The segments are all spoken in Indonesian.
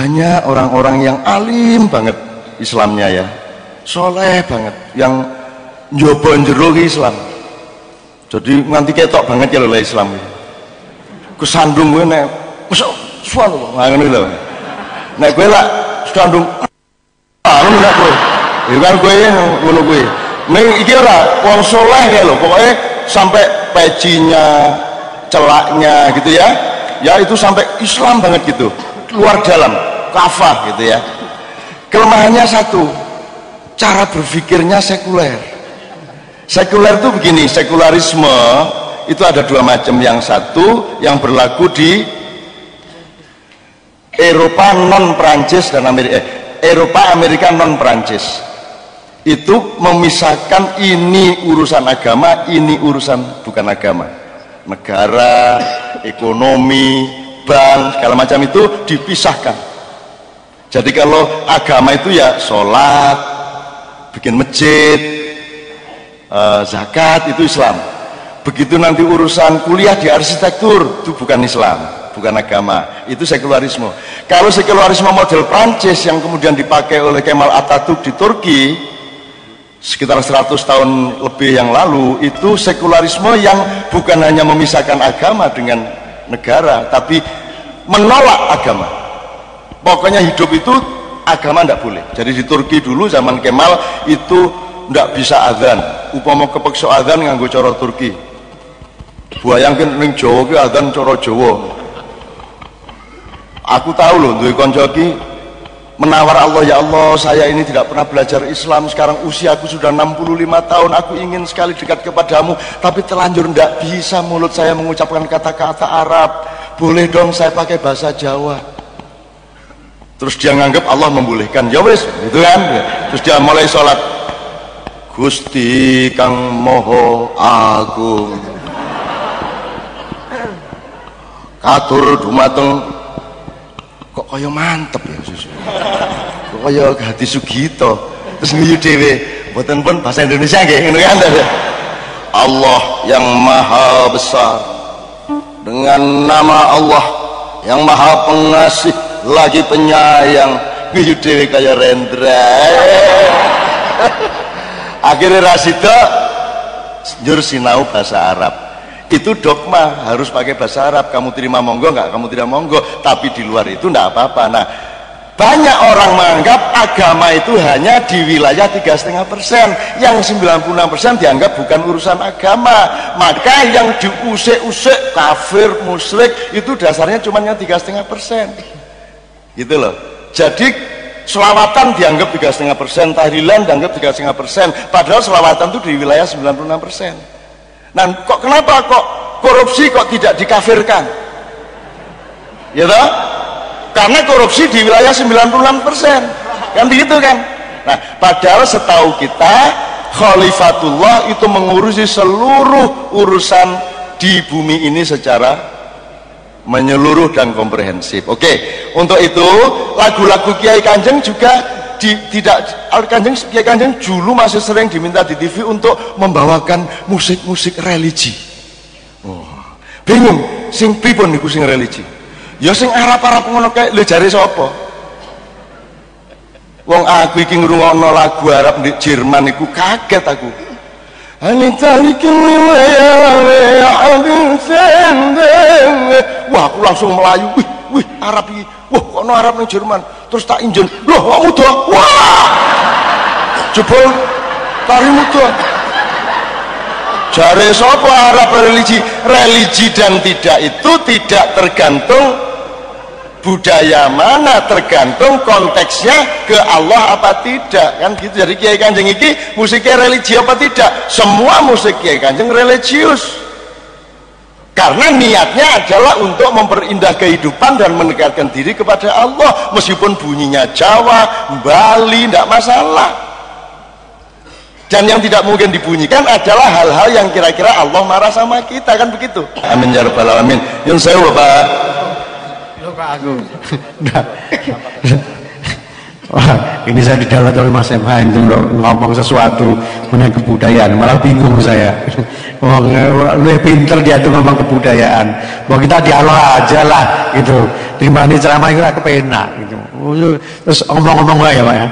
banyak orang-orang yang alim banget Islamnya ya, soleh banget, yang njobo njero Islam. Jadi nganti ketok banget ya lho Islam. Kesandung gue nek suatu ngono lho. Nek gue lah kesandung ngono nek gue. Ya kan gue ngono gue. Nek iki ora wong soleh ya lho, pokoknya sampai pecinya, celaknya gitu ya. Ya itu sampai Islam banget gitu. Luar dalam, kafah gitu ya. Kelemahannya satu, cara berpikirnya sekuler. Sekuler itu begini, sekularisme itu ada dua macam. Yang satu yang berlaku di Eropa non Prancis dan Amerika, Eropa Amerika non Prancis, itu memisahkan ini urusan agama, ini urusan bukan agama, negara, ekonomi, bank, segala macam itu dipisahkan. Jadi kalau agama itu ya sholat, bikin masjid, zakat, itu Islam. Begitu nanti urusan kuliah di arsitektur, itu bukan Islam, bukan agama, itu sekularisme. Kalau sekularisme model Prancis yang kemudian dipakai oleh Kemal Atatürk di Turki sekitar 100 tahun lebih yang lalu, itu sekularisme yang bukan hanya memisahkan agama dengan negara, tapi menolak agama. Pokoknya hidup itu agama tidak boleh. Jadi di Turki dulu zaman Kemal itu tidak bisa adzan, upama kepeksa adzan nganggo cara Turki. Bayangkan ning Jawa ki adzan cara Jawa. Aku tahu loh, duwe kanca ki menawar Allah, ya Allah saya ini tidak pernah belajar Islam, sekarang usiaku sudah 65 tahun, aku ingin sekali dekat kepadamu, tapi terlanjur tidak bisa mulut saya mengucapkan kata-kata Arab, boleh dong saya pakai bahasa Jawa. Terus dia nganggap Allah membolehkan, ya wis gitu kan. Terus dia mulai sholat, Gusti Kang Moho Agung katur dumateng, kok kaya mantep ya susu, kok kaya hati Sugito. Terus nguyu dhewe, mboten pun bahasa Indonesia nggih ngono kan. Allah yang maha besar, dengan nama Allah yang maha pengasih lagi penyayang, nguyu dhewe kaya Rendra. Akhirnya Rasida njur sinau bahasa Arab. Itu dogma, harus pakai bahasa Arab. Kamu terima monggo, enggak kamu tidak monggo, tapi di luar itu enggak apa-apa. Nah, banyak orang menganggap agama itu hanya di wilayah 3,5%, yang 96% dianggap bukan urusan agama. Maka yang diusik-usik kafir, musyrik itu dasarnya cuma 3,5%. Gitu loh. Jadi selawatan dianggap 3,5%, tahlilan dianggap 3,5%, padahal selawatan itu di wilayah 96%. Nah, kok kenapa kok korupsi kok tidak dikafirkan? Ya toh? Karena korupsi di wilayah 96%. Kan begitu kan? Nah, padahal setahu kita Khalifatullah itu mengurusi seluruh urusan di bumi ini secara menyeluruh dan komprehensif. Oke, untuk itu lagu-lagu Kiai Kanjeng juga Kiai Kanjeng dulu masih sering diminta di TV untuk membawakan musik-musik religi. Oh, bingung sing pripun niku sing religi? Ya sing Arab-Arab ngono kae, lho jare sapa? Wong aku iki ngrungokno lagu Arab di Jerman iku kaget aku. Wah, aku langsung melayu. Wih, Arab iki. Wah, kok ono Arab ning Jerman. Terus tak injen. Loh, wong muda. Wah. Jebul tari muda. Jare sapa Arab religi? Religi dan tidak itu tidak tergantung budaya mana, tergantung konteksnya ke Allah apa tidak, kan gitu. Jadi Kiai Kanjeng iki musiknya religi apa tidak? Semua musik Kiai Kanjeng religius, karena niatnya adalah untuk memperindah kehidupan dan mendekatkan diri kepada Allah, meskipun bunyinya Jawa, Bali, tidak masalah. Dan yang tidak mungkin dibunyikan adalah hal-hal yang kira-kira Allah marah sama kita, kan begitu. Amin ya rabbal alamin. Yang saya Bapak Pak Agung. Nah. Wah, ini saya didalat oleh Mas MH itu ngomong sesuatu mengenai kebudayaan, malah bingung saya. Oh, lebih pinter dia tuh ngomong kebudayaan. Mau kita dialog aja lah gitu. Terima nih ceramah itu kepenak gitu. Terus ngomong-ngomong ya Pak ya.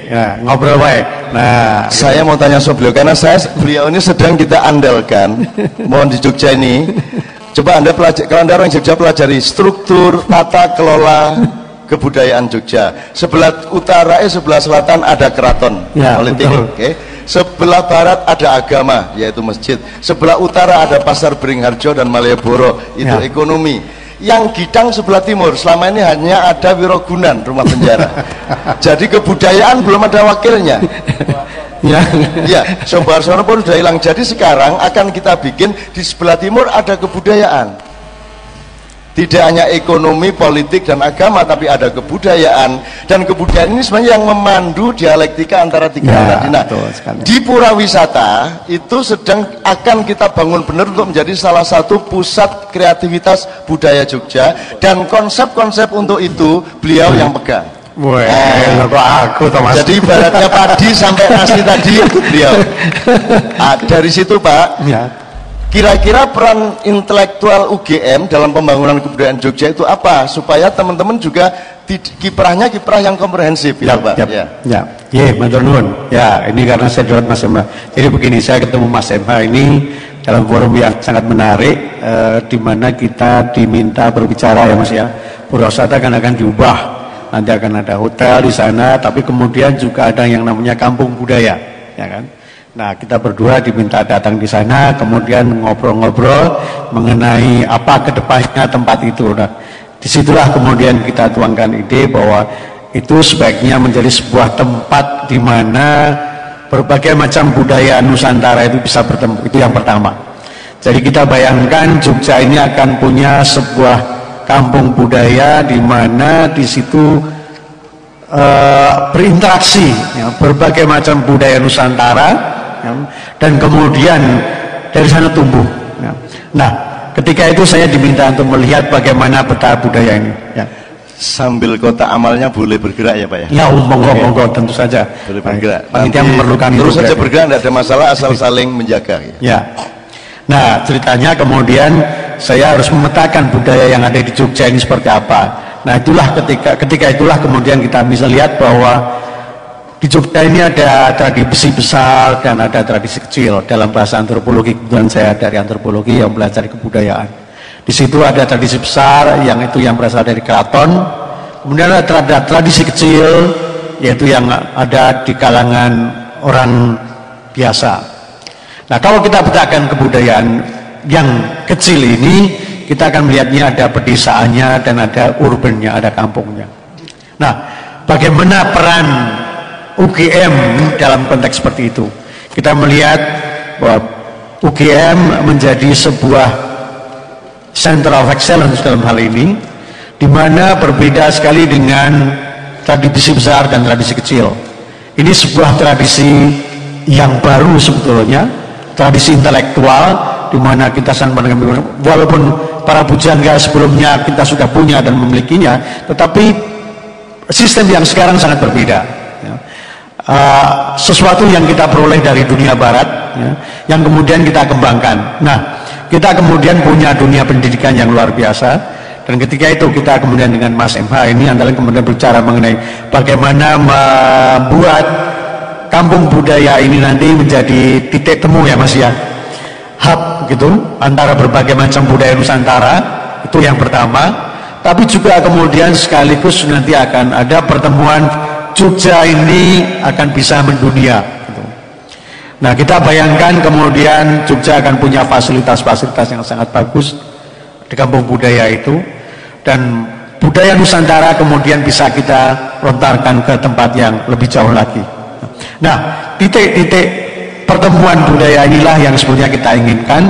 Nah, ngobrol wae. Nah, saya mau tanya sama beliau karena beliau ini sedang kita andalkan. Mohon di Jogja ini. Coba Anda pelajari, kalau Anda orang Jogja pelajari struktur tata kelola kebudayaan Jogja. Sebelah utara, sebelah selatan ada keraton ya, politik, okay. Sebelah barat ada agama, yaitu masjid. Sebelah utara ada pasar Beringharjo dan Malioboro, itu ya. Ekonomi. Yang Gidang sebelah timur selama ini hanya ada Wirogunan, rumah penjara. Jadi kebudayaan belum ada wakilnya. Ya, Soeharsono pun sudah hilang. Jadi sekarang akan kita bikin di sebelah timur ada kebudayaan. Tidak hanya ekonomi, politik, dan agama, tapi ada kebudayaan. Dan kebudayaan ini sebenarnya yang memandu dialektika antara tiga hal tadi. Nah, di Pura Wisata itu akan kita bangun benar untuk menjadi salah satu pusat kreativitas budaya Jogja. Dan konsep-konsep untuk itu beliau yang pegang. Aku Thomas. Jadi ibaratnya padi sampai nasi tadi beliau. Dari situ Pak. Ya. Kira-kira peran intelektual UGM dalam pembangunan kebudayaan Jogja itu apa? Supaya teman-teman juga kiprahnya kiprah yang komprehensif, ya, Pak. Matur nuwun. Ya, ini karena saya jawab Mas MH. Jadi begini, saya ketemu Mas MH ini dalam forum yang sangat menarik, di mana kita diminta berbicara ya Mas ya. Pura Wisata akan diubah. Nanti akan ada hotel di sana, tapi kemudian juga ada yang namanya kampung budaya, ya kan? Nah, kita berdua diminta datang di sana, kemudian ngobrol-ngobrol mengenai apa kedepannya tempat itu. Nah, disitulah kemudian kita tuangkan ide bahwa itu sebaiknya menjadi sebuah tempat di mana berbagai macam budaya Nusantara itu bisa bertemu. Itu yang pertama. Jadi kita bayangkan Jogja ini akan punya sebuah kampung budaya di mana di situ berinteraksi ya, berbagai macam budaya Nusantara. Dan kemudian dari sana tumbuh. Nah, ketika itu saya diminta untuk melihat bagaimana peta budaya ini. Ya. Sambil kota amalnya boleh bergerak ya Pak ya? Ya, monggo tentu saja. Boleh bergerak. Panitia memerlukan terus saja bergerak, tidak ada masalah asal saling menjaga. Ya. Nah, ceritanya kemudian saya harus memetakan budaya yang ada di Jogja ini seperti apa. Nah, itulah ketika itulah kemudian kita bisa lihat bahwa di Jogja ini ada tradisi besar dan ada tradisi kecil. Dalam bahasa antropologi, kebetulan saya dari antropologi yang belajar kebudayaan. Di situ ada tradisi besar, yang itu yang berasal dari keraton. Kemudian ada tradisi kecil, yaitu yang ada di kalangan orang biasa. Nah, kalau kita petakan kebudayaan yang kecil ini, kita akan melihatnya ada pedesaannya dan ada urbannya, ada kampungnya. Nah, bagaimana peran UGM dalam konteks seperti itu? Kita melihat bahwa UGM menjadi sebuah center of excellence dalam hal ini, di mana berbeda sekali dengan tradisi besar dan tradisi kecil. Ini sebuah tradisi yang baru sebetulnya, tradisi intelektual, di mana kita walaupun para pujangga sebelumnya kita sudah punya dan memilikinya, tetapi sistem yang sekarang sangat berbeda. Sesuatu yang kita peroleh dari dunia barat ya, yang kemudian kita kembangkan. Nah, kita kemudian punya dunia pendidikan yang luar biasa, dan ketika itu kita kemudian dengan Mas MH ini antara kemudian bicara mengenai bagaimana membuat kampung budaya ini nanti menjadi titik temu ya Mas ya, hub gitu antara berbagai macam budaya Nusantara. Itu yang pertama. Tapi juga kemudian sekaligus nanti akan ada pertemuan Jogja ini akan bisa mendunia gitu. Nah, kita bayangkan kemudian Jogja akan punya fasilitas-fasilitas yang sangat bagus di kampung budaya itu, dan budaya Nusantara kemudian bisa kita lontarkan ke tempat yang lebih jauh lagi. Nah, titik-titik pertemuan budaya inilah yang sebenarnya kita inginkan,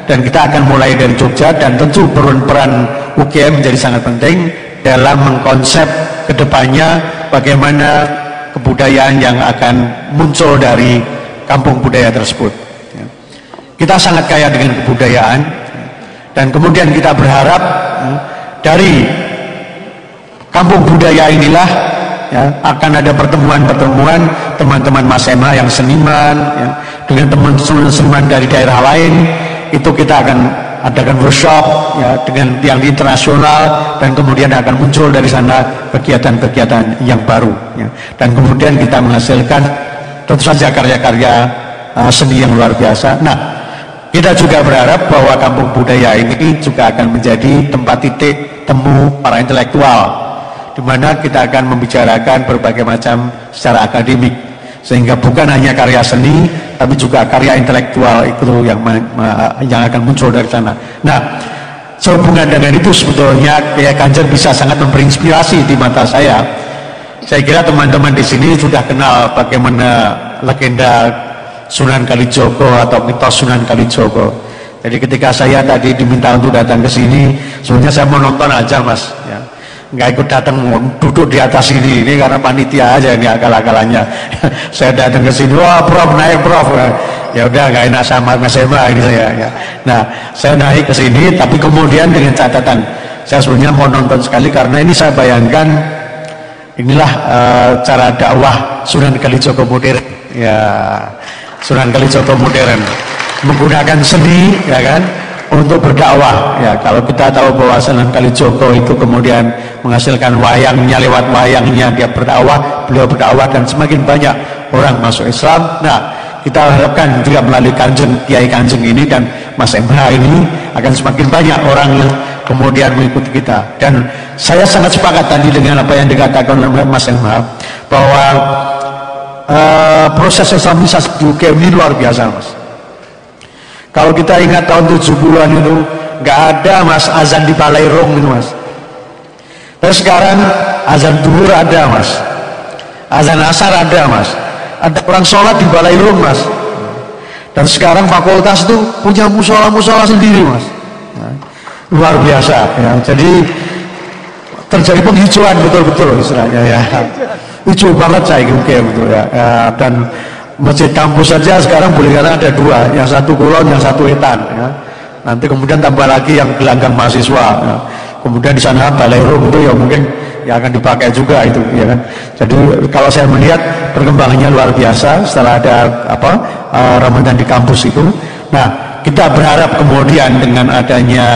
dan kita akan mulai dari Jogja, dan tentu peran UGM menjadi sangat penting dalam mengkonsep kedepannya bagaimana kebudayaan yang akan muncul dari kampung budaya tersebut. Kita sangat kaya dengan kebudayaan, dan kemudian kita berharap dari kampung budaya inilah ya, akan ada pertemuan-pertemuan teman-teman Mas Emma yang seniman, ya, dengan teman-teman seniman dari daerah lain. Itu kita akan adakan workshop ya, dengan yang internasional, dan kemudian akan muncul dari sana kegiatan-kegiatan yang baru ya. Dan kemudian kita menghasilkan tentu saja karya-karya seni yang luar biasa. Nah, kita juga berharap bahwa Kampung Budaya ini juga akan menjadi tempat titik temu para intelektual, di mana kita akan membicarakan berbagai macam secara akademik, sehingga bukan hanya karya seni tapi juga karya intelektual itu yang akan muncul dari sana. Nah, sehubungan dengan itu sebetulnya Kiai Kanjeng bisa sangat memberi inspirasi di mata saya. Saya kira teman-teman di sini sudah kenal bagaimana legenda Sunan Kalijogo atau mitos Sunan Kalijogo. Jadi ketika saya tadi diminta untuk datang ke sini, sebenarnya saya mau nonton aja Mas, ya. Nggak ikut datang, duduk di atas ini karena panitia aja ini akal-akalannya. Saya datang ke sini, wah Prof naik Prof, ya udah nggak enak sama Mas Emma ini saya. Ya. Nah, saya naik ke sini, tapi kemudian dengan catatan, saya sebenarnya mau nonton sekali karena ini saya bayangkan inilah cara dakwah Sunan Kalijogo modern, ya. Sunan Kalijogo modern menggunakan seni, ya kan, untuk berdakwah. Ya, kalau kita tahu bahwa Sunan Kalijogo itu kemudian menghasilkan wayangnya, lewat wayangnya dia berdakwah, beliau berdakwah dan semakin banyak orang masuk Islam. Nah, kita harapkan juga melalui Kiai Kanjeng ini dan Mas Emha ini akan semakin banyak orang yang kemudian mengikuti kita. Dan saya sangat sepakat tadi dengan apa yang dikatakan oleh Mas Emha bahwa proses islamisasi di UGM ini luar biasa Mas. Kalau kita ingat tahun 70-an itu nggak ada Mas azan di Balairung itu Mas. Terus sekarang azan duhur ada Mas, azan asar ada Mas, ada orang sholat di Balairung Mas. Dan sekarang fakultas itu punya musola sendiri Mas. Luar biasa ya. Jadi terjadi penghijauan betul-betul istilahnya ya. Hijau banget saya UGM gitu ya. Dan masjid kampus saja sekarang boleh kata ada dua, yang satu kulon, yang satu etan ya. Nanti kemudian tambah lagi yang gelanggang mahasiswa ya. Kemudian di sana Balairung itu ya mungkin ya akan dipakai juga itu ya kan. Jadi kalau saya melihat perkembangannya luar biasa setelah ada Ramadan di kampus itu. Nah, kita berharap kemudian dengan adanya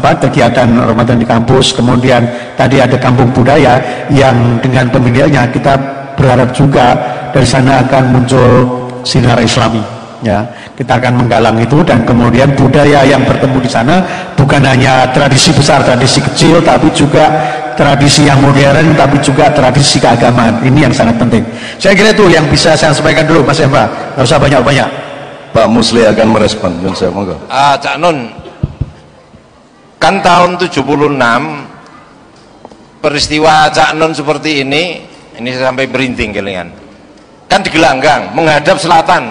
kegiatan Ramadan di kampus, kemudian tadi ada Kampung Budaya yang dengan pemilihannya kita berharap juga dari sana akan muncul sinar Islami ya. Kita akan menggalang itu, dan kemudian budaya yang bertemu di sana bukan hanya tradisi besar, tradisi kecil, tapi juga tradisi yang modern, tapi juga tradisi keagamaan. Ini yang sangat penting. Saya kira itu yang bisa saya sampaikan dulu Mas Emma, nggak usah banyak-banyak. Pak Musli akan merespon. Saya monggo. Cak Nun, kan tahun 76 peristiwa Cak Nun seperti ini sampai berinting kelingan. Kan di Gelanggang menghadap selatan,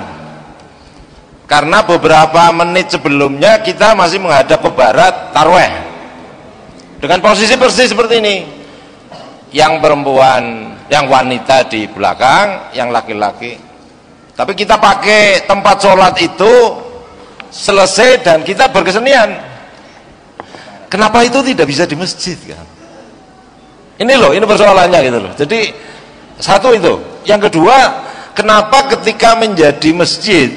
karena beberapa menit sebelumnya kita masih menghadap ke barat tarweh dengan posisi persis seperti ini, yang perempuan, yang wanita di belakang, yang laki-laki. Tapi kita pakai tempat sholat itu selesai dan kita berkesenian. Kenapa itu tidak bisa di masjid kan? Ini loh, ini persoalannya gitu loh. Jadi satu itu, yang kedua, kenapa ketika menjadi masjid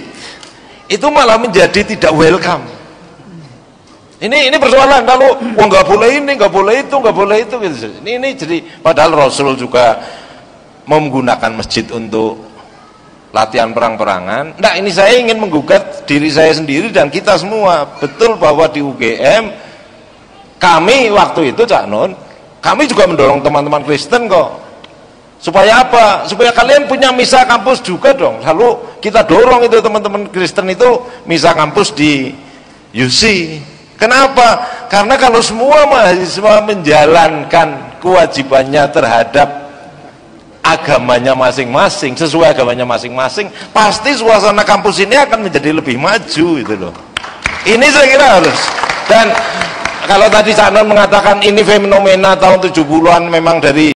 itu malah menjadi tidak welcome? Ini persoalan. Lalu nggak boleh ini, nggak boleh itu, nggak boleh itu gitu. Ini jadi padahal Rasul juga menggunakan masjid untuk latihan perang-perangan. Nah, ini saya ingin menggugat diri saya sendiri dan kita semua. Betul bahwa di UGM kami waktu itu Cak Nun, kami juga mendorong teman-teman Kristen kok. Supaya apa? Supaya kalian punya misa kampus juga dong. Lalu kita dorong itu teman-teman Kristen itu misa kampus di UC. Kenapa? Karena kalau semua mahasiswa menjalankan kewajibannya terhadap agamanya masing-masing, sesuai agamanya masing-masing, pasti suasana kampus ini akan menjadi lebih maju itu loh. Ini saya kira harus. Dan kalau tadi Cak Nun mengatakan ini fenomena tahun 70-an memang dari